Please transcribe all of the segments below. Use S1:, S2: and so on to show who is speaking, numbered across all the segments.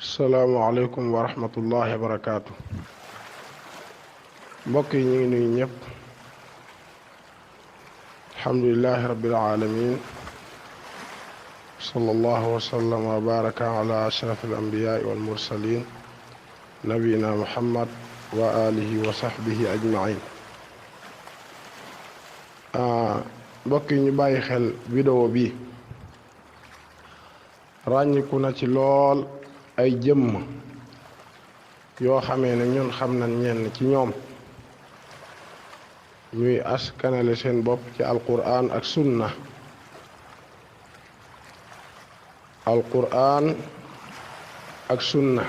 S1: salaamualeykum wa rahmatullahi wa barakaatu. mbokk yi ñu ngi nuyu ñëpp. alhamdulilahi rabbil alamin. sallallahu wa sallam wa baraka ala ashraf al anbiyaai wal mursalin nabiyina muhammad wa alihi wa sahbihi ajmain. mbokk yi ñu bàyyi xel vidéo bi ràññiku na ci lool ay jëmm yoo xamee ne ñun xam nañ ñenn ci ñoom ñuy askanale seen bopp ci alquran ak sunna. alquran ak sunna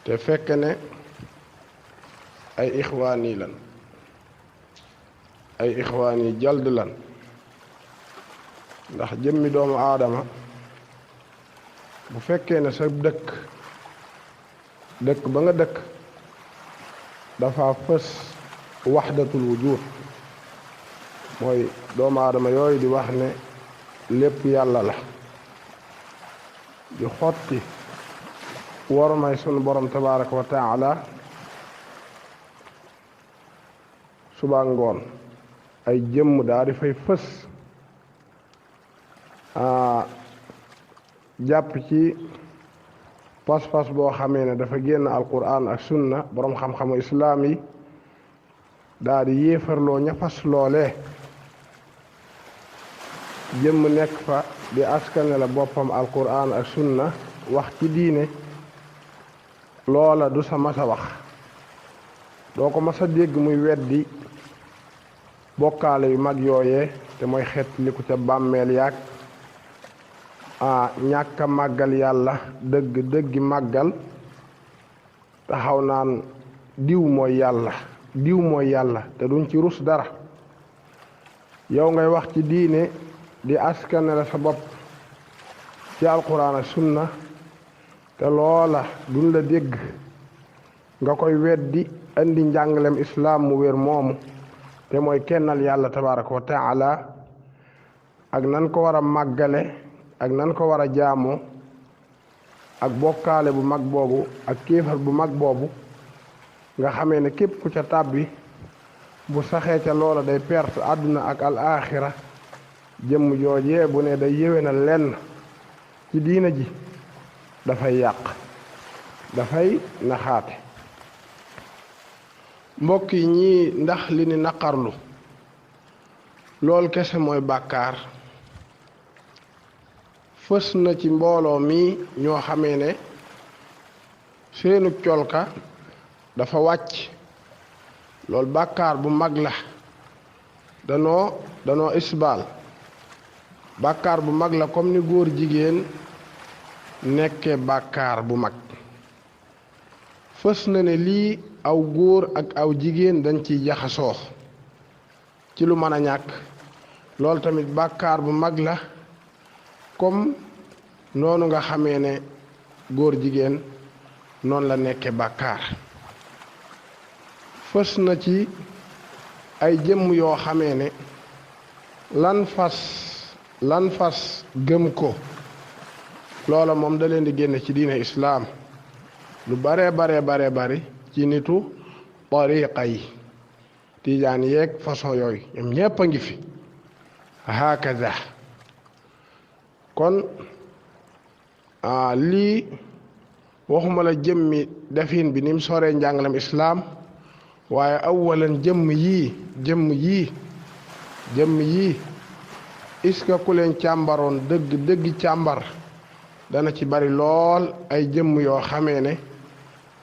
S1: te fekk ne ay ixwaan yi lan ay ixwaan yi jald lan ndax jëmmi doomu aadama bu fekkee ne sa dëkk ba nga dëkk dafa fës waxdatul wujud mooy doomu aadama yooyu di wax ne lépp yàlla la, di xotti war may sunu borom tabaraka wa taala suba ngoon ay jëmm daa di fay fës jàpp ci pas-pas boo xamee ne dafa génn alquran ak sunna. boroom xam-xamu islaam yi daa di yéefarloo ña fas loolee jëmm nekk fa di askane la boppam alquran ak sunna wax ci diine loola du sa masa wax, doo ko masa dégg muy weddi bokkaale yu mag yooyee te mooy xeet li ko ca bàmmeel yaag ñàkk a màggal yàlla dëggi màggal taxaw naan diw mooy yàlla te duñ ci rus dara. yow ngay wax ci diine di askane la sa bopp ci alquran ak sunna te loola duñ la dégg nga koy weddi indi njàngalem islaam mu wér moomu te mooy kennal yàlla tabaraka wa taala ak nan ko war a màggale ak nan ko war a jaamoo ak bokkaale bu mag boobu ak kéefar bu mag boobu nga xamee ne képp ku ca tàbbi bu saxee ca loola day perte àdduna ak al axira. jëmm joojee bu ne day yéwénal lenn ci diina ji dafay yàq, dafay naxaate. mbokk yi ñii ndax li ni naqarlu lool kese mooy bàkkaar. fës na ci mbooloo mi ñoo xamee ne seenu colka dafa wàcc, loolu bàkkaar bu mag la. danoo isbaal bàkkaar bu mag la comme ni góor jigéen nekkee bàkkaar bu mag. fës na ne lii aw góor ak aw jigéen dañ ciy jaxasoo ci lu mën a ñàkk, loolu tamit bàkkaar bu mag la comme noonu nga xamee ne góor jigéen noonu la nekke bàkkaar. fës na ci ay jëmm yoo xamee ne lan fas gëm ko loola moom da leen di génne ci diine islaam. lu bare bari ci nitu tariqa yi tiijaan yeeg façon yooyu ñoom ñépp a ngi fi hakaza. kon lii waxuma la jëmmi defin bi ni mu soree njàngalam islaam, waaye awalan jëmm yii est-ce que ku leen càmbaroon dëgg càmbar dana ci bari lool ay jëmm yoo xamee ne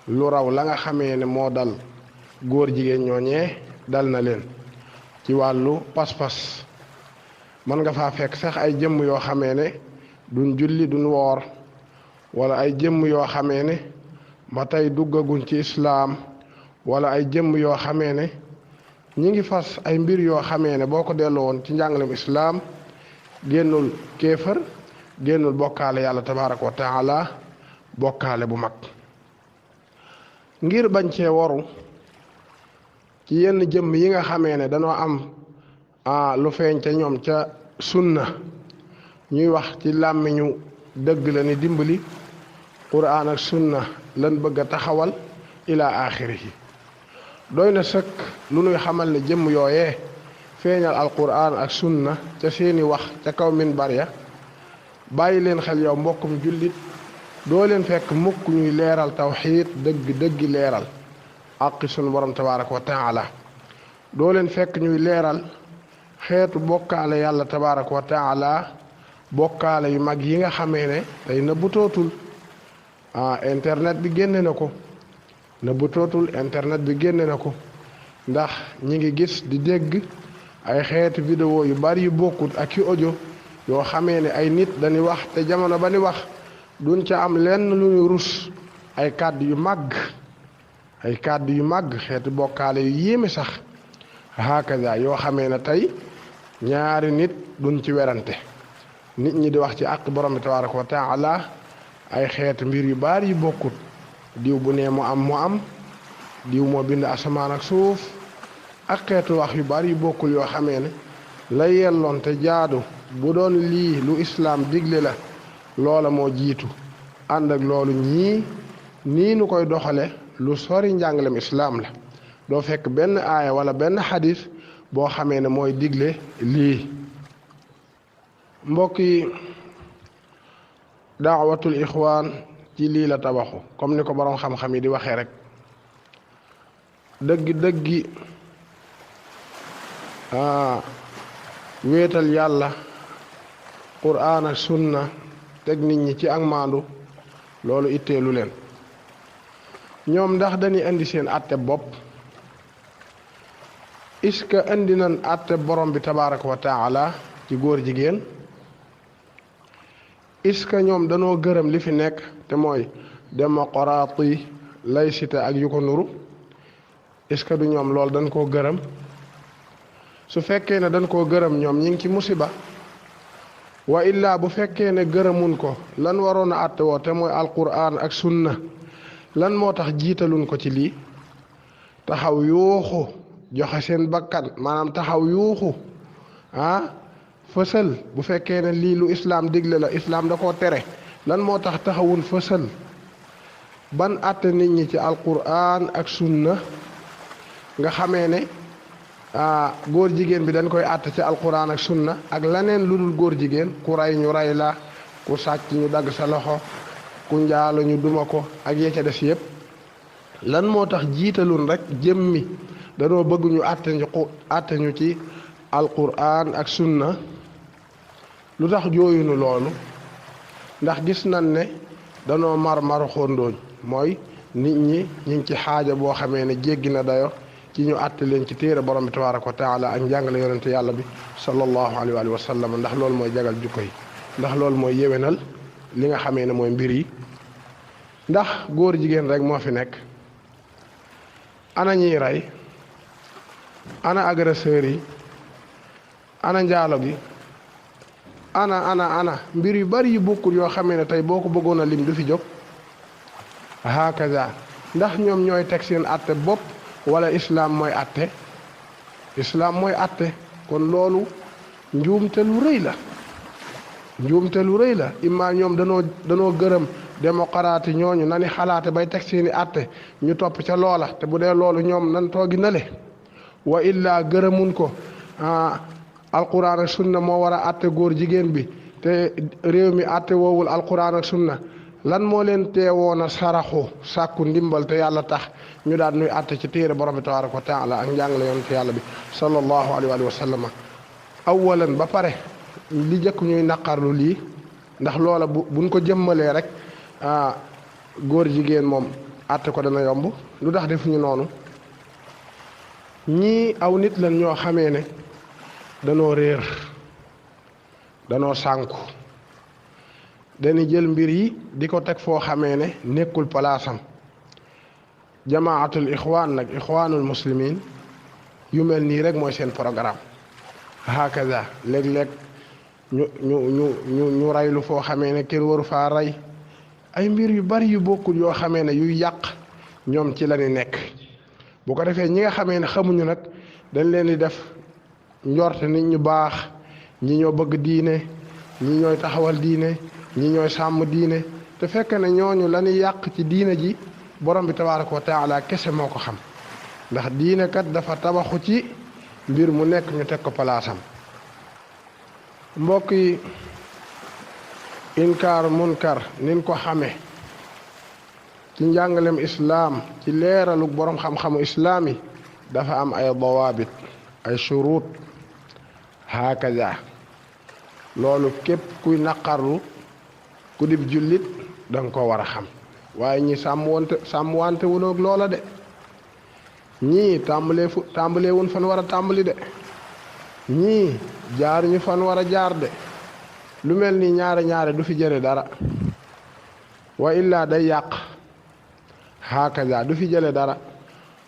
S1: lu raw la nga xamee ne moo dal góor jigéen ñooñee dal na leen ci wàllu pas-pas. mën nga faa fekk sax ay jëmm yoo xamee ne duñ julli duñ woor, wala ay jëmm yoo xamee ne ba tey duggaguñ ci islaam, wala ay jëmm yoo xamee ne ñi ngi fas ay mbir yoo xamee ne boo ko delloo woon ci njàngalem islaam génnul kéefër, génnul bokkaale yàlla tabaraka wa taala, bokkaale bu mag. ngir bañ cee waru ci yenn jëmm yi nga xamee ne danoo am lu feeñ ca ñoom ca sunna ñuy wax ci làmmiñu dëgg la ni dimbali quraan ak sunna lan bëgg a taxawal ila axirihi doy na sëkk lu nuy xamal ne jëmm yooyee feeñal alquraan ak sunna ca seeni wax ca kaw minbar ya bàyyi leen xel yow mbokkum jullit doo leen fekk mukk ñuy leeral tawxiid dëggi leeral àqi sunu borom tabaaraka wa taala doo leen fekk ñuy leeral xeetu bokkaale yàlla tabaaraka wa taala bokkaale yu mag yi nga xamee ne tey nëbbutootul internet bi génne na ko nëbbutootul internet bi génne na ko ndax ñi ngi gis di dégg ay xeetu vidéo yu bari yu bokkut ak yu audio yoo xamee ne ay nit dañuy wax te jamono ba ni wax duñ ca am lenn lu ñu rus ay kàddu yu màgg xeetu bokkaale yu yéeme sax hakaza yoo xamee ne tey ñaari nit duñ ci werante nit ñi di wax ci àq borom bi tabaaraka wa taala ay xeetu mbir yu bari yu bokkut diw bu nee mu am diw moo bind asamaan ak suuf ak xeetu wax yu bari yu bokkul yoo xamee ne la yelloon te jaadu bu doon lii lu islaam digle la loola moo jiitu ànd ak loolu ñii nii nu koy doxale lu sori njàngalem islaam la doo fekk benn aaya wala benn xadis boo xamee ne mooy digle lii mbokk yi daawatul ixwaan ci lii la tabaxu comme ni ko boroom xam-xam yi di waxee rek dëggi wéetal yàlla quraan ak sunna teg nit ñi ci ak maandu loolu itteelu leen ñoom ndax dañuy indi seen àtte bopp est-ce que indi nañ àtte borom bi tabaaraka wa taala ci góor jigéen est-ce que ñoom danoo gërëm li fi nekk te mooy démocratie laïcité ak yu ko nuru est-ce que du ñoom loolu dañ koo gërëm su fekkee ne dañ koo gërëm ñoom ñi ngi ci musiba wa illaa bu fekkee ne gërëmun ko lan waroon a àtte woo te mooy alquran ak sunna lan moo tax jiitaluñ ko ci lii taxaw yuuxu joxe seen bakkan maanaam taxaw yuuxu fësal bu fekkee ne lii lu islaam digle la islaam da koo tere lan moo tax taxawun fësal ban àtte nit ñi ci alquran ak sunna nga xamee ne góor jigéen bi dañ koy àtte ci alquran ak sunna ak leneen lu dul góor jigéen ku rey ñu rey la ku sàcc ñu dagg sa loxo ku njaalo ñu duma ko ak yee ca des yépp lan moo tax jiitalun rek jëmmi danoo bëgg ñu àtte ñu ci alquran ak sunna lu tax jooyunu loolu ndax gis nañ ne danoo maru xóondooñ mooy nit ñi ngi ci xaaja boo xamee ne jéggi na dayo ci ñu àtte leen ci téere borom bi tabaaraka wa taala ak njàngale yonente yàlla bi sallallahu alayhi wa sallam ndax loolu mooy jagal jukko yi ndax loolu mooy yewenal li nga xamee ne mooy mbir yi ndax góor jigéen rek moo fi nekk ana ñiy rey ana agresseurs yi ana njaalo gi ana mbir yu bari yu bokkul yoo xamee ne tey boo ko bëggoon a lim du fi jóg hakaza ndax ñoom ñooy teg seen àtte bopp wala islaam mooy àtte kon loolu njuumte lu rëy la imma ñoom danoo gërëm démocrate ñooñu nani xalaate bay teg seeni àtte ñu topp ca loola te bu dee loolu ñoom nan toogi nale wa illaa gërëmun ko alquran ak sunna moo war a àtte góor jigéen bi te réew mi àtte woowul alquran ak sunna lan moo leen teewoon a saraxu sàkku ndimbal te yàlla tax ñu daan nuy àtte ci téere borom bi tabaaraka wa taala ak njàngale yonent yàlla bi sallallahu alayhi wa sallam awalan ba pare li jëkk ñuy naqarlu lii ndax loola buñ ko jëmmalee rek góor jigéen moom àtte ko dana yomb lu tax defuñu noonu ñii aw nit lan ñoo xamee ne danoo réer danoo sànku dañuy jël mbir yi di ko teg foo xamee ne nekkul palaasam jamaatul ixwaan nag ixwaanul muslimin yu mel nii rek mooy seen programme hakaza léeg-léeg ñu raylu foo xamee ne kenn waru faa rey ay mbir yu bari yu bokkul yoo xamee ne yuy yàq ñoom ci la ñu nekk bu ko defee ñi nga xamee ne xamuñu nag dañ leen di def njort nit ñu baax ñi ñoo bëgg diine ñi ñooy taxawal diine ñi ñooy sàmm diine te fekk ne ñooñu la ñuy yàq ci diine ji borom bi tabaaraka wa taala kese moo ko xam ndax diine kat dafa tabaxu ci mbir mu nekk ñu teg ko palaasam mbokk yi inkaar munkar nin ko xame ci njàngalem islaam ci leeraluk borom xam-xamu islaam yi dafa am ay dawaabit ay shuruut hakaza loolu képp kuy naqarlu ku dib jullit danga ko war a xam waaye ñi sàmmwante wunoog loola de ñii tàmbalee wun fan war a tàmbali de ñii jaar ñu fan war a jaar de lu mel ni ñaare du fi jële dara wa illaa day yàq hakaza du fi jële dara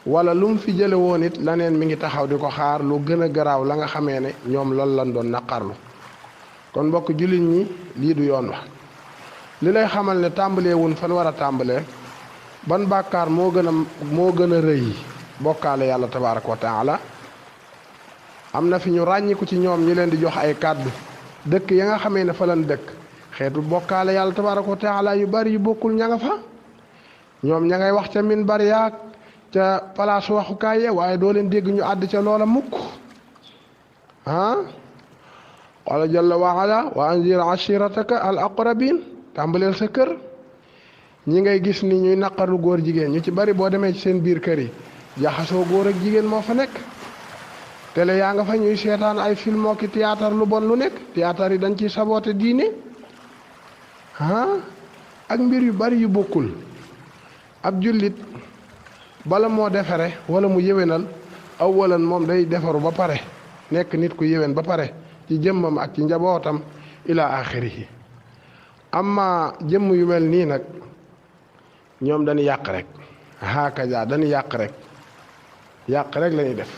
S1: wala lu mu fi jële woon it laneen mi ngi taxaw di ko xaar lu gën a garaaw la nga xamee ne ñoom loolu lan doon naqarlu kon mbokk jullit ñi lii du yoon wa li lay xamal ne tàmbalee wun fan war a tàmbalee ban bàkkaar moo gën a rëy bokkaale yàlla tabaaraka wa taala am na fi ñu ràññiku ci ñoom ñi leen di jox ay kàddu dëkk ya nga xamee ne fa lan dëkk xeetu bokkaale yàlla tabaaraka wa taala yu bari yu bokkul ña nga fa ñoom ña ngay wax ca minbar yaag ca palaasu waxukaay ya waaye doo leen dégg ñu àdd ca loola mukk qala jalla wa ala wa anzir ashirataka al aqrabin tàmbaleel sa kër ñi ngay gis ni ñuy naqarlu góor jigéen ñu ci bari boo demee ci seen biir kër yi jaxasoo góor ak jigéen moo fa nekk télé yaa nga fa ñuy seetaan ay film ki théâtre lu bon lu nekk théâtre yi dañ ciy saboote diine ak mbir yu bari yu bokkul ab jullit bala moo defare wala mu yéwénal awalan moom day defaru ba pare nekk nit ku yéwén ba pare ci jëmmam ak ci njabootam ila axirihi amma jëmm yu mel nii nag ñoom dañuy yàq rek hakaza dañuy yàq rek lañuy def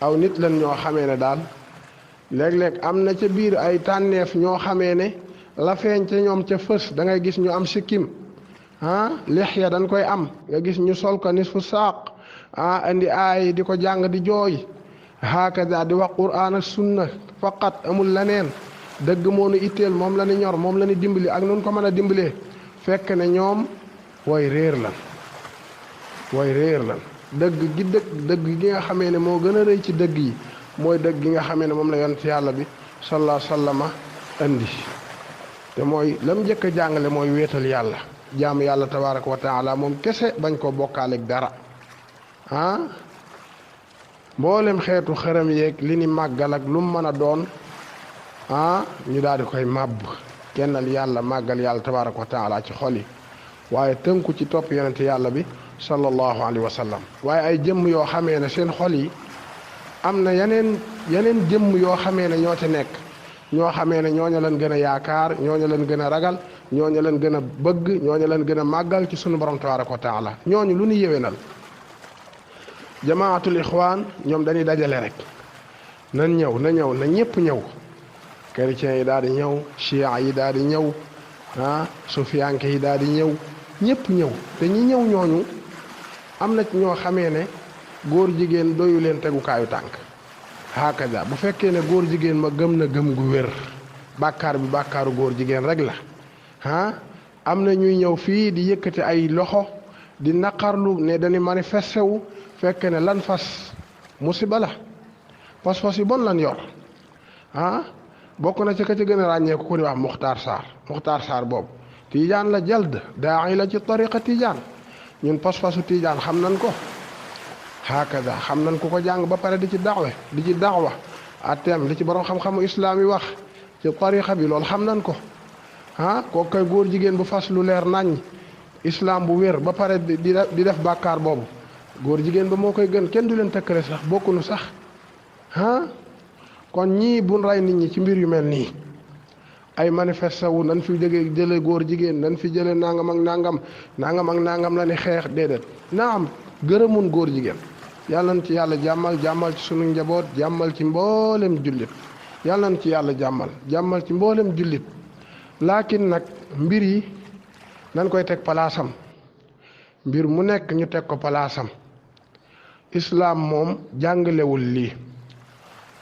S1: aw nit lan ñoo xamee ne daal léeg-léeg am na ca biir ay tànneef ñoo xamee ne la feeñ ca ñoom ca fës da ngay gis ñu am sikkim lixya dañ koy am nga gis ñu sol ko nisfu saaq indi aay di ko jàng di jooy hakaza di wax quraan ak sunna faqat amul leneen dëgg moo nu itteel moom la ñu ñor moom la ñu dimbali ak nun ko mën a dimbalee fekk ne ñoom way réer lan dëgg gi nga xamee ne moo gën a rëy ci dëgg yi mooy dëgg gi nga xamee ne moom la yonent yàlla bi sallallahu alayhi wa sallama indi te mooy lam njëkk a jàngale mooy wéetal yàlla jaamu yàlla tabaaraka wa taala moom kese bañ koo bokkaaleeg dara mboolem xeetu xërëm yeeg li ni màggal ak lu mu mën a doon ñu daal di koy màbb kennal yàlla màggal yàlla tabaaraka wa taala ci xol yi waaye tënku ci topp yonent yàlla bi sallallahu alayhi wa sallam waaye ay jëmm yoo xamee ne seen xol yi am na yeneen jëmm yoo xamee ne ñoo ca nekk ñoo xamee ne ñooñu leen gën a yaakaar ñooñu leen gën a ragal ñooñu leen gën a bëgg ñooñu leen gën a màggal ci sunu borom tabaaraka wa taala ñooñu lu ñu yéwénal jamaatul ixwaan ñoom dañuy dajale rek na ñëpp ñëw chrétiens yi daal di ñëw chia yi daal di ñëw sufiyanke yi daal di ñëw ñëpp ñëw te ñi ñëw ñooñu am na ci ñoo xamee ne góor jigéen doyu leen tegukaayu tànk hakaza bu fekkee ne góor jigéen ma gëm na gëm gu wér bàkkaar bi bàkkaaru góor jigéen rek la am na ñuy ñëw fii di yëkkati ay loxo di naqarlu ne dañuy manifesté wu fekk ne lan fas musiba la fas yi bon lan yor bokk na ci ka ci gën a ràññeeku ku ni wax Muxtaar Saar boobu tiijaan la jald daa la ci tariqa tiijaan ñun pas-pasu tiijaan xam nañ ko hakaza xam nañ ko jàng ba pare di ci daawa atem li ci borom xam-xamu islaam yi wax ci tariqa bi loolu xam nañ ko kooku koy góor jigéen bu fas lu leer nañ islaam bu wér ba pare di def bàkkaar boobu góor jigéen ba moo koy gën kenn du leen tëkkale sax bokkunu sax kon ñii buñ rey nit ñi ci mbir yu mel nii ay manifesté wu nan fi jële góor jigéen nan fi jële nangam ak nangam la ni xeex déedéet naam gërëmun góor jigéen yàlla na ci yàlla jàmmal ci sunu njaboot jàmmal ci mboolem jullit yàlla na ci yàlla jàmmal ci mboolem jullit laakin nag mbir yi nan koy teg palaasam mbir mu nekk ñu teg ko palaasam islaam moom jàngalewul lii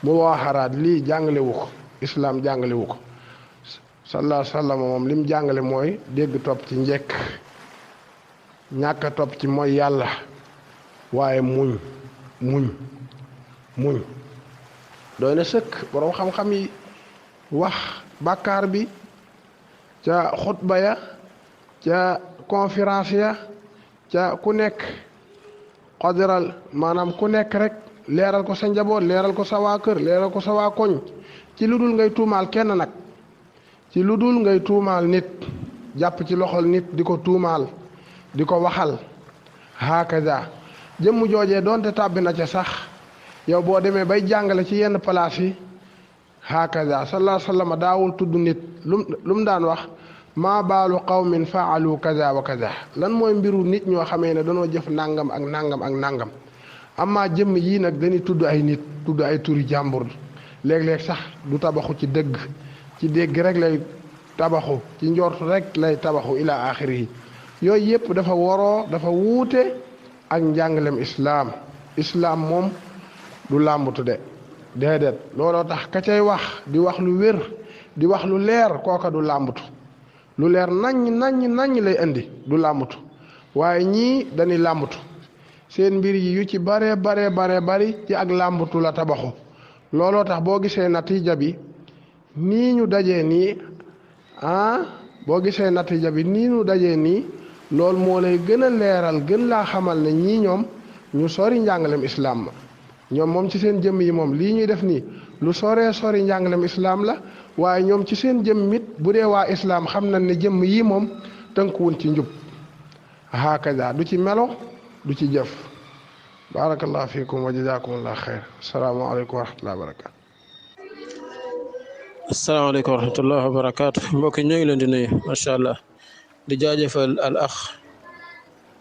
S1: mu waaxaraat lii jàngalewu ko islaam jàngalewu ko sallallahu alayhi wa sallam moom lim jàngale mooy dégg topp ci njekk ñàkk a topp ci mooy yàlla waaye muñ doy na sëkk boroom xam-xam yi wax bàkkaar bi ca xutba ya ca conférence ya ca ku nekk xodiral maanaam ku nekk rek leeral ko sa njaboot leeral ko sa waa kër leeral ko sa waa koñ ci lu dul ngay tuumaal kenn nag ci lu dul ngay tuumaal nit jàpp ci loxol nit di ko tuumaal di ko waxal hakaza jëmm joojee doonte tàbbi na ca sax yow boo demee bay jàngale ci yenn place yi hakaza sallallahu alayhi wa sallam daawul tudd nit lu mu daan wax maa baalu qawmin faalu kaza wa kaza lan mooy mbiru nit ñoo xamee ne danoo jëf nangam ak nangam ak nangam amma jëmm yii nag dañuy tudd ay nit tudd ay turi jàmbur léeg-léeg sax du tabaxu ci dëgg ci dégg rek lay tabaxu ci njort rek lay tabaxu ila axiri yi yooyu yëpp dafa waroo dafa wuute ak njàngalem islaam moom du làmbatu de déedéet looloo tax ka cay wax di wax lu wér di wax lu leer kooka du làmbatu lu leer naññ lay indi du làmbatu waaye ñii dañuy làmbatu seen mbir yi yu ci bare bari ci ak làmbatu la tabaxu looloo tax boo gisee natija bi nii ñu dajee nii boo gisee natija bi nii ñu dajee nii loolu moo lay gën a leeral gën laa xamal ne ñii ñoom ñu sori njàngalem islaam ma ñoom moom ci seen jëmm yi moom lii ñuy def nii lu sori njàngalem islaam la waaye ñoom ci seen jëmm it bu dee waa islaam xam nañ ne jëmm yi moom tënkuwun ci njub hakaza du ci melo du ci jëf barakallahu fiikum wa jazakumullah xeyr asalaamaaleykum wa rahmatullahi wa barakatu
S2: asalaamaaleykum wa rahmatullahi wa barakatu mbokk ñoo ngi leen di nuyu macha allah di jaajëfal al ax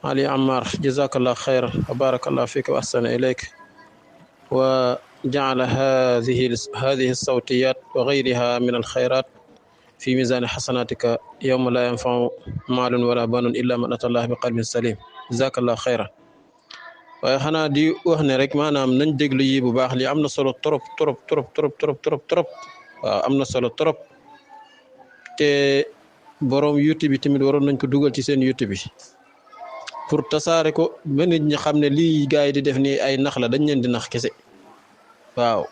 S2: Ali Ammar jazakallah xeyr wa barakallahu fiik wa ahsana ilayk wa jaala hadihi sawtiyat wa gayriha min alxayrat fi misani xasanatika yowma la yanfau maalun wala banun illa man ata allah bi qalbin salim jazakallah xeyra waaye xanaa di wax ne rek maanaam nañ déglu yi bu baax li am na solo trop waaw am na solo trop te borom YouTube bi tamit waroon nañ ko dugal ci seen YouTube bi pour tasaare ko ba nit ñi xam ne lii gars yi di def nii ay nax la dañ leen di nax kese waaw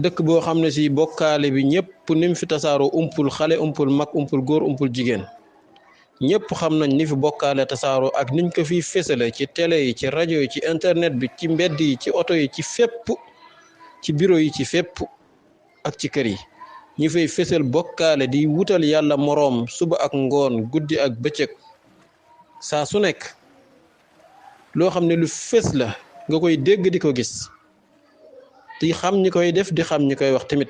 S2: dëkk boo xam ne si bokkaale bi ñëpp ni mu fi tasaaroo umpul xale umpul mag umpul góor umpul jigéen ñëpp xam nañ ni fi bokkaale tasaaroo ak niñ ko fi fésale ci télé yi ci rajo yi ci internet bi ci mbedd yi ci oto yi ci fépp ci bureau yi ci fépp ak ci kër yi ñu fay fésal bokkaale di wutal yàlla moroom suba ak ngoon guddi ak bëccëg saa su nekk loo xam ne lu fés la nga koy dégg di ko gis di xam ñi koy def di xam ñi koy wax tamit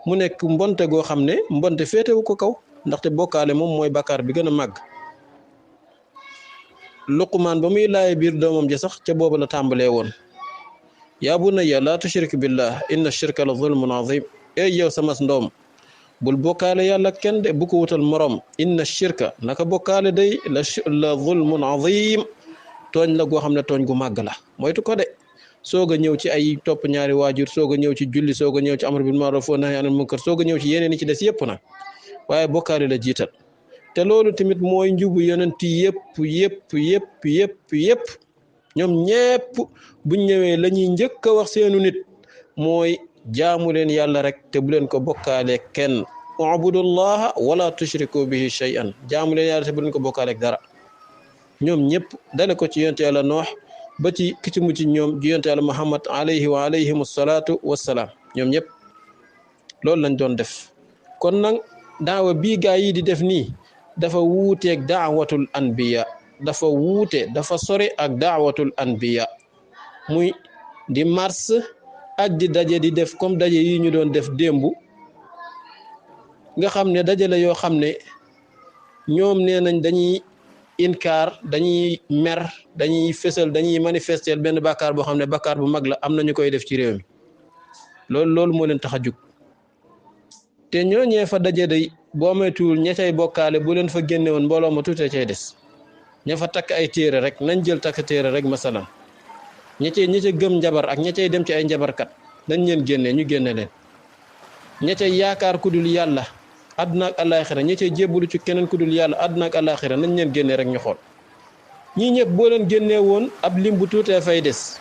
S2: mu nekk mbonte goo xam ne mbonte féetewu ko kaw ndaxte bokkaale moom mooy bakkaar bi gën a màgg Luqmaan ba muy laaye biir doomam ja sax ca booba la tàmbalee woon yaa bunayya laa tushrik billah inna shirka la zulmun azim ey yow sama ndoom bul bokkaale yàlla kenn de bu ko wutal morom inna shirka naka bokkaale day la zulmun azim tooñ la goo xam ne tooñ gu màgg la moytu ko de soog a ñëw ci ay topp ñaari waajur soog a ñëw ci julli soog a ñëw ci amr bil ma'ruf wa nahy anil munkar soog a ñëw ci yeneen yi ci des yëpp na waaye bokkaale la jiital te loolu tamit mooy njubu yonent yëpp ñoom ñëpp buñ ñëwee la ñuy njëkk a wax seenu nit mooy jaamu leen yàlla rek te bu leen ko bokkaale kenn ubudullaha wala tushriku bihi shay'an jaamu leen yàlla te bu leen ko bokkaale dara ñoom ñëpp dale ko ci yonent yàlla noox ba ci ki ci mucc ñoom yonent yàlla muhammad alayhi wa alayhim salaatu wassalaam ñoom ñëpp loolu lañ doon def kon nag daawa bii gaa yi di def nii dafa wuuteeg daawatul anbiya dafa wuute dafa sore ak daawatul anbiya muy di mars ak di daje di def comme daje yi ñu doon def démb nga xam ne daje la yoo xam ne ñoom nee nañ dañuy inkaar dañuy mer dañuy fësal dañuy manifester benn bàkkaar boo xam ne bàkkaar bu mag la am na ñu koy def ci réew mi loolu moo leen tax a jug te ñooñee fa daje day boo moytuwul ña cay bokkaale bu leen fa génne woon mbooloo ma tuutee cay des ña fa takk ay téere rek nañ jël takk téere rek masalan ña ca gëm njabar ak ña cay dem ci ay njabarkat dañ leen génne ñu génne leen ña ca yaakaar ku dul yàlla àdduna ak àllaaxira ña ca jébbalu ci keneen ku dul yàlla àdduna ak àllaaxira nañ leen génnee rek ñu xool ñii ñëpp boo leen génnee woon ab lim bu tuutee fay des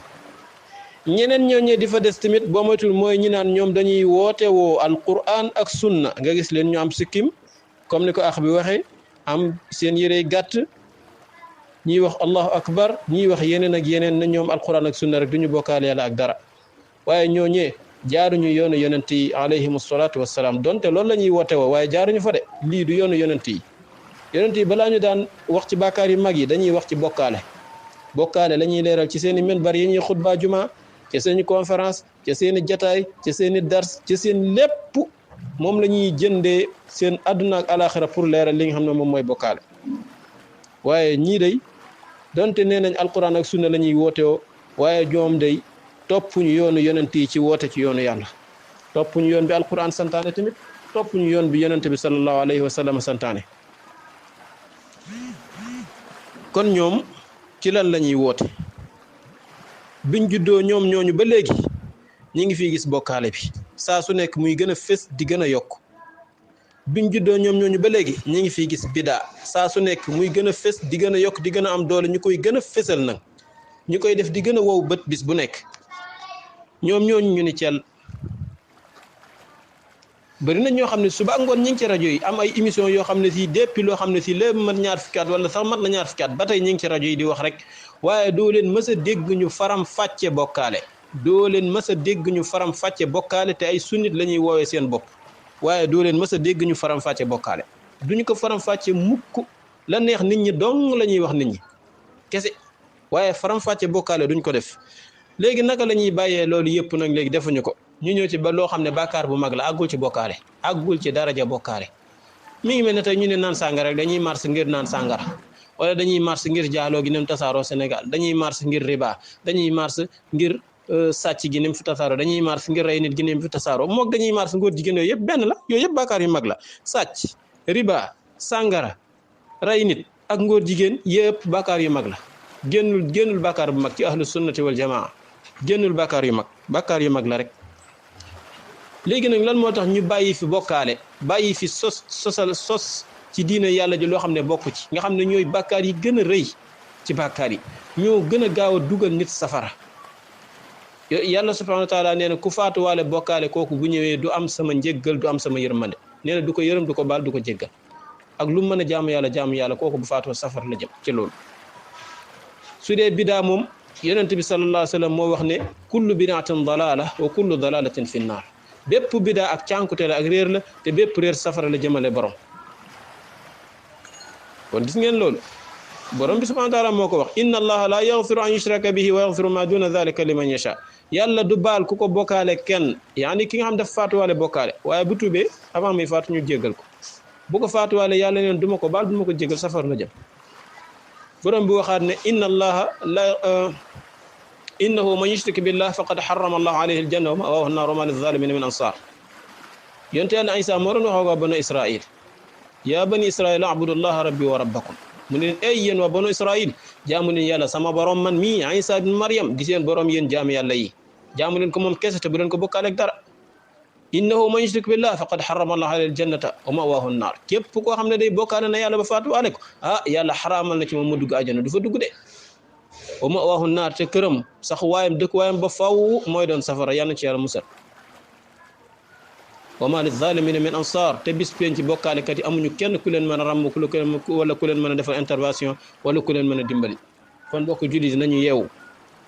S2: ñeneen ñooñee di fa des tamit boo moytul mooy ñi naan ñoom dañuy woote woo alquran ak sunna nga gis leen ñu am sikkim comme ni ko ax bi waxee am seen yërey gàtt ñiy wax allahu akbar ñiy wax yeneen ak yeneen na ñoom alquran ak sunna rek du ñu bokkaale yàlla ak dara waaye ñooñee jaaruñu yoonu yonent yi alayhimu salaatu wassalaam donte loolu la ñuy woote woo waaye jaaruñu fa de lii du yoonu yonent yi balaa ñu daan wax ci bàkkaar yu mag yi dañuy wax ci bokkaale la ñuy leeral ci seen i minbar yi ñuy xutba juma ci seen i conférence ci seen i jataay ci seen i dars ci seen lépp moom la ñuy jëndee seen àdduna ak alaxira pour leeral li nga xam ne moom mooy bokkaale waaye ñii day donte nee nañ alquran ak sunna la ñuy woote woo waaye ñoom day toppuñu yoonu yonent yi ci woote ci yoonu yàlla toppuñu yoon bi alquran santaane tamit toppuñu yoon bi yonent bi sallallahu alayhi wa sallam santaane kon ñoom ci lan la ñuy woote biñ juddoo ñoom ñooñu ba léegi ñi ngi fiy gis bokkaale bi saa su nekk muy gën a fës di gën a yokk biñ juddoo ñoom ñooñu ba léegi ñi ngi fiy gis bidaa saa su nekk muy gën a fës di gën a yokk di gën a am doole ñu koy gën a fësal nag ñu koy def di gën a wow bët bis bu nekk ñoom ñooñu ñu ni cel bëri na ñoo xam ne suba ngoon ñi ngi ci rajo yi am ay émission yoo xam ne si depuis loo xam ne si léegi mat ñaar fukki at wala sax mat na ñaar fukki at ba tey ñi ngi ci rajo yi di wax rek waaye doo leen mës a dégg ñu faram fàcce bokkaale doo leen mës a dégg ñu faram fàcce bokkaale te ay sunnit la ñuy woowee seen bopp waaye doo leen mës a dégg ñu faram fàcce bokkaale duñu ko faram fàcce mukk la neex nit ñi dong la ñuy wax nit ñi kese waaye faram fàcce bokkaale duñ ko def léegi naka la ñuy bàyyee loolu yëpp nag léegi defuñu ko ñu ñëw ci ba loo xam ne bàkkaar bu mag la àggul ci bokkaale àggul ci daraja bokkaale mi ngi mel ne tey ñu ne naan sàngara rek dañuy mars ngir naan sàngara wala dañuy mars ngir jaaloo gi nem tasaaroo Sénégal dañuy mars ngir riba dañuy mars ngir sàcc gi nem fi tasaaroo dañuy mars ngir rey nit gi nem fi tasaaroo moog dañuy mars ngóor jigéen yooyu yëpp benn la yooyu yëpp bàkkaar yu mag la sàcc riba sàngara rey nit ak ngóor jigéen yëpp bàkkaar yu mag la génnul bàkkaar bu mag ci ahlu sunnati wal jamaa génnul bàkkaar yu mag la rek léegi nag lan moo tax ñu bàyyi fi bokkaale bàyyi fi sos ci diine yàlla ji loo xam ne bokku ci nga xam ne ñooy bàkkaar yi gën a rëy ci bàkkaar yi ñoo gën a gaaw a dugal nit safara yàlla subhanahu wa taala nee na ku faatuwaale bokkaale kooku bu ñëwee du am sama njéggal du am sama yërmande nee na du ko yërëm du ko baal du ko jéggal ak lu mu mën a jaamu yàlla kooku bu faatoo safara la jëm ci loolu su dee bidaa moom yonent bi sallallahu alayhi wa sallam moo wax ne kullu bidaatin dalaala wa kullu dalaalatin fi nnaar bépp bidaa ak cànkute la ak réer la te bépp réer safara la jëmale borom kon gis ngeen loolu borom bi subhanahu wa taala moo ko wax inna allaha la yaghfiru an yushraka bihi wa yaghfiru ma duna dhalika liman yasha yàlla du baal ku ko bokkaale kenn yaani ki nga xam dafa faatuwaale bokkaale waaye bu tuubee avant muy faatu ñu jéggal ko bu ko faatuwaale yàlla neen duma ko baal duma ko jéggal safara la jëm borom bi waxaat ne inna allaha la innahu man yushrik billah faqad harrama allahu alayhi aljanna wa ma'wahu an-nar wa ma liz-zalimina min ansar yonte yàlla Isa moo doon wax waa banu Israil yaa bani Israil a'budu allaha rabbi wa rabbakum mu ne leen ay yéen waa banu Israil jaamu leen yàlla sama borom man mii Isa ibn Maryam di seen borom yéen jaamu yàlla yi jaamu leen ko moom kese te bu leen ko bokkaale ak dara innahu man yushrik billah faqad harrama allahu alayhi aljannata wa ma'wahu an-nar képp koo xam ne day bokkaale na yàlla ba faatu waale ko yàlla xaraamal na ci moom ma dugg àjjana du fa dugg de wa ma'wahu an-nar te këram sax waayam dëkk waayam ba faw mooy doon safara yàlla na ci yàlla musal wa ma liz-zalimina min ansar te bis penc ci bokkaalekat yi amuñu kenn ku leen mën a ràmm wala ku leen mën a defal intervention wala ku leen mën a dimbali kon bokk jullit nañu yeewu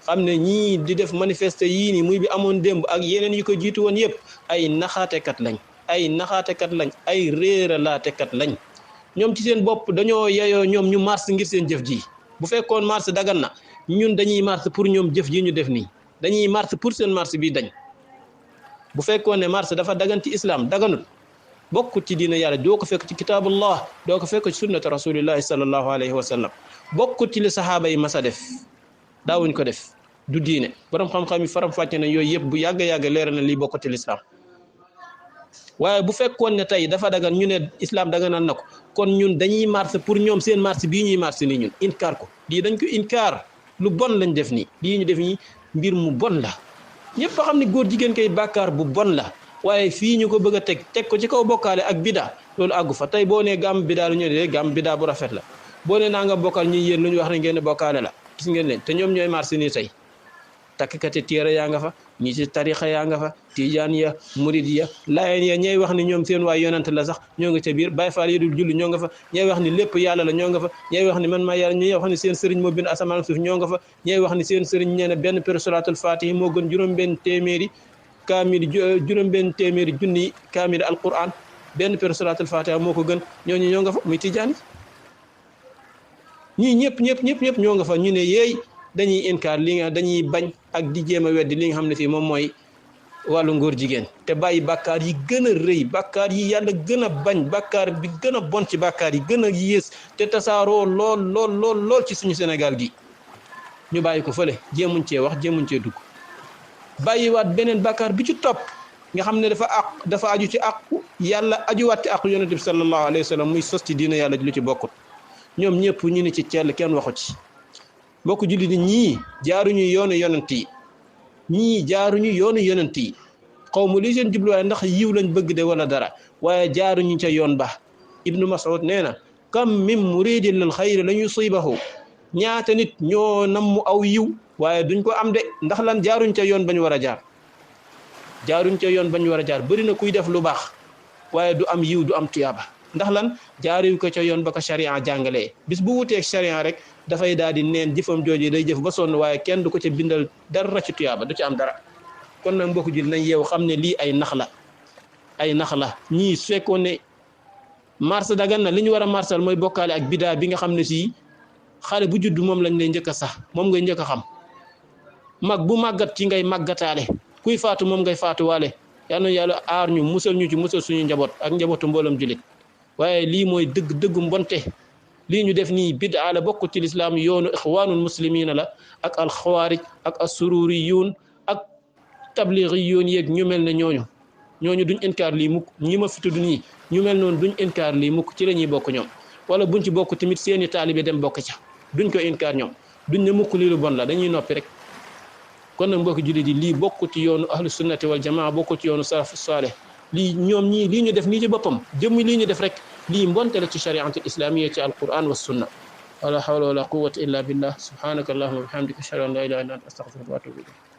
S2: xam ne ñii di def manifester yii nii muy bi amoon démb ak yeneen yi ko jiitu woon yëpp ay naxaatekat lañ ay réeralaatekat lañ ñoom ci seen bopp dañoo yeyoo ñoom ñu mars ngir seen jëf ji bu fekkoon mars dagan na ñun dañuy mars pour ñoom jëf ji ñu def nii dañuy mars pour seen mars bi dañ bu fekkoon ne mars dafa dagan ci islam daganul bokkut ci diina yàlla doo ko fekk ci kitaabullah doo ko fekk ci sunnata rasulillahi sallallahu alayhi wa sallam bokkut ci li sahaaba yi masa def daawuñ ko def du diine borom xam-xam yi faram fàcce na yooyu yëpp bu yàgg leeral na lii bokkut ci lislaam waaye bu fekkoon ne tey dafa dagan ñu ne islam daganal na ko kon ñun dañuy mars pour ñoom seen mars bii ñuy mars nii ñun inkaar ko lii dañ ko inkaar lu bon lañ def nii lii ñu def nii mbir mu bon la ñëpp a xam ne góor jigéen kay bàkkaar bu bon la waaye fii ñu ko bëgg a teg ko ci kaw bokkaale ak bida loolu àggu fa tey boo nee gàmm bida lu ñu ne gàmm bida bu rafet la boo nee naa nga bokkal ñi yéen lu ñu wax ne ngeen bokkaale la gis ngeen leen te ñoom ñooy marché nii tey takkati téere yaa nga fa ñi ci tarixa yaa nga fa tijaan ya murid ya laayeen ya ñooy wax ni ñoom seen waay yonent la sax ñoo nga ca biir Baay Faal yi dul julli ñoo nga fa ñooy wax ni lépp yàlla la ñoo nga fa ñooy wax ni man maa yàlla ñooy wax ni seen sëriñ moo bind asamaan suuf ñoo nga fa ñooy wax ni seen sëriñ nee na benn per salaatul faatihi moo gën juróom-benn téeméeri junni kaamil alquran benn per salaatul faatiha moo ko gën ñooñu ñoo nga fa muy tijaan yi ñii ñëpp ñoo nga fa ñu ne yeey dañuy inkaar li nga dañuy bañ ak di jéem a weddi li nga xam ne fii moom mooy wàllu ngóor jigéen te bàyyi bàkkaar yi gën a rëy bàkkaar yi yàlla gën a bañ bàkkaar bi gën a bon ci bàkkaar yi gën a yées te tasaaroo lool ci suñu Sénégal gi ñu bàyyi ko fële jéemuñ cee wax jéemuñ cee dugg bàyyiwaat beneen bàkkaar bi ci topp nga xam ne dafa aju ci àqu yàlla ajuwaat ci àqu yonent bi sallallahu alayhi wa sallam muy sos ci diina yàlla lu ci bokkut ñoom ñëpp ñu ni ci cell kenn waxu ci mbokk julli di ñii jaaruñu yoonu yonent yi xaw ma li seen jubluwaay ndax yiw lañ bëgg de wala dara waaye jaaruñu ca yoon ba ibnu Mas'ud nee na kam min muridin lil xayri la yusibahu ñaata nit ñoo namm aw yiw waaye duñ ko am de ndax lan jaaruñ ca yoon bañ war a jaar bëri na kuy def lu baax waaye du am yiw du am tuyaaba ndax lan jaariw ko ca yoon ba ko sharia jàngalee bis bu wuteeg sharia rek dafay daal di neen jëfam jooju day jëf ba sonn waaye kenn du ko ca bindal dara ci tuyaaba du ci am dara kon nag mbokk ji nañ yeewu xam ne lii ay nax la ñii su fekkoon ne marsa dagan na li ñu war a marsal mooy bokkaale ak bidaa bi nga xam ne si xale bu judd moom lañ lay njëkk a sax moom ngay njëkk a xam mag bu màggat ci ngay màggataale kuy faatu moom ngay faatuwaale yal na yàlla aar ñu musal ñu ci musal suñu njaboot ak njabootu mboolam jullit waaye lii mooy dëggu mbonte lii ñu def nii bid'a la bokk ci lislaam yoonu ixwaanul muslimina la ak alxawaarij ak assururiyuun ak tablighiyuun yeeg ñu mel ne ñooñu duñ inkaar lii mukk ñi ma fi tudd nii ñu mel noonu duñ inkaar lii mukk ci la ñuy bokk ñoom wala buñ ci bokk tamit seeni taalibe dem bokk ca duñ ko inkaar ñoom duñ ne mukk lii lu bon la dañuy noppi rek kon nag mbokk jullit yi lii bokk ci yoonu ahlu sunnati wal jamaa bokk ci yoonu salaf salih lii ñoom ñii lii ñu def nii ci boppam jëmmi lii ñu def rek lii mbonte la ci shariatul islamiyya ci alquran wa sunna wala hawla wala quwwata illa billah subhanaka allahumma wa bihamdika ashhadu an la ilaha illa anta astaghfiruka wa atubu ilayk